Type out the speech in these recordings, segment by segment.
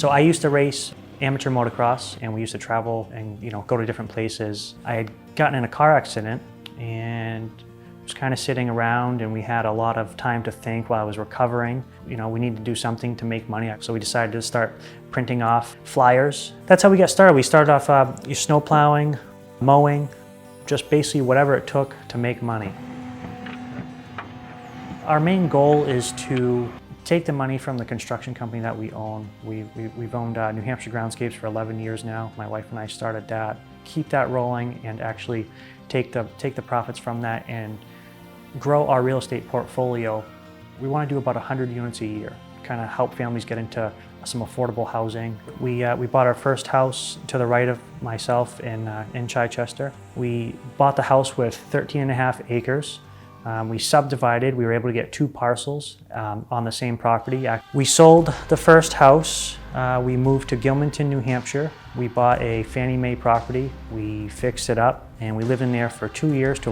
So I used to race amateur motocross, and we used to travel and go to different places. I had gotten in a car accident and was kind of sitting around, and we had a lot of time to think while I was recovering. We needed to do something to make money, so we decided to start printing off flyers. That's how we got started. We started off snow plowing, mowing, just basically whatever it took to make money. Our main goal is to take the money from the construction company that we own. We've owned New Hampshire Groundscapes for 11 years now. My wife and I started that. Keep that rolling and actually take the profits from that and grow our real estate portfolio. We want to do about 100 units a year, kind of help families get into some affordable housing. We bought our first house to the right of myself in Chichester. We bought the house with 13.5 acres. We subdivided. We were able to get 2 parcels on the same property. We sold the first house. We moved to Gilmanton, New Hampshire. We bought a Fannie Mae property. We fixed it up, and we lived in there for 2 years to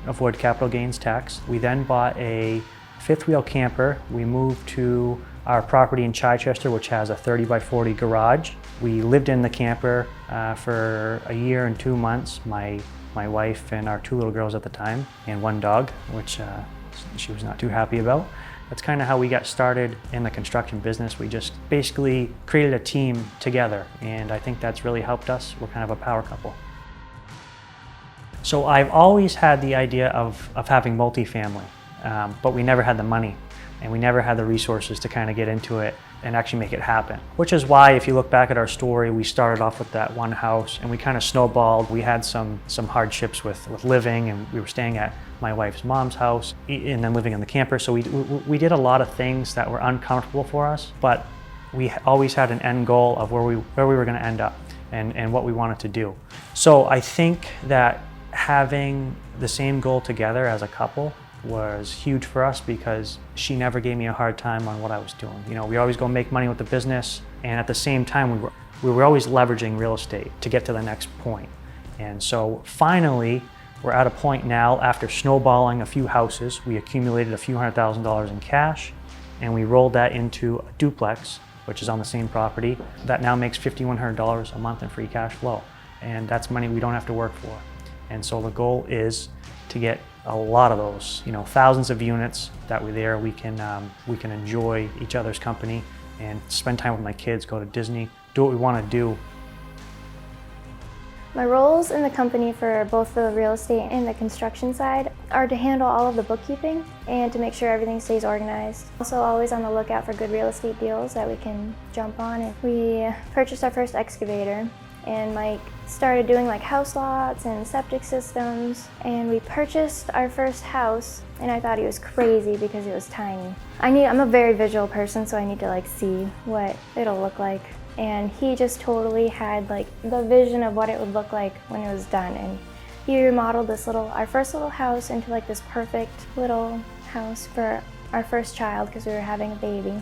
avoid capital gains tax. We then bought a 5th-wheel camper. We moved to our property in Chichester, which has a 30 by 40 garage. We lived in the camper for a year and 2 months. My wife and our 2 little girls at the time, and 1 dog, which she was not too happy about. That's kind of how we got started in the construction business. We just basically created a team together, and I think that's really helped us. We're kind of a power couple. So I've always had the idea of having multifamily, but we never had the money, and we never had the resources to kind of get into it and actually make it happen. Which is why, if you look back at our story, we started off with that 1 house, and we kind of snowballed. We had some hardships with living, and we were staying at my wife's mom's house and then living in the camper. So we did a lot of things that were uncomfortable for us, but we always had an end goal of where we were going to end up and what we wanted to do. So I think that having the same goal together as a couple was huge for us, because she never gave me a hard time on what I was doing. We always go make money with the business, and at the same time we were always leveraging real estate to get to the next point. And so finally we're at a point now, after snowballing a few houses, we accumulated a few $100,000 in cash, and we rolled that into a duplex, which is on the same property, that now makes $5,100 a month in free cash flow. And that's money we don't have to work for. And so the goal is to get a lot of those, thousands of units. That way there we can enjoy each other's company and spend time with my kids, go to Disney, do what we want to do. My roles in the company for both the real estate and the construction side are to handle all of the bookkeeping and to make sure everything stays organized. Also always on the lookout for good real estate deals that we can jump on. And we purchased our first excavator, and Mike started doing like house lots and septic systems, and we purchased our first house, and I thought he was crazy because it was tiny. I'm a very visual person, so I need to see what it'll look like. And he just totally had the vision of what it would look like when it was done. And he remodeled our first little house into this perfect little house for our first child, because we were having a baby.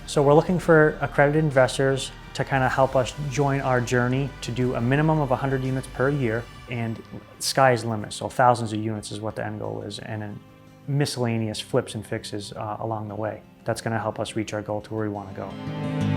So we're looking for accredited investors to kind of help us join our journey to do a minimum of 100 units per year, and sky's the limit. So thousands of units is what the end goal is, and then miscellaneous flips and fixes along the way. That's going to help us reach our goal to where we want to go.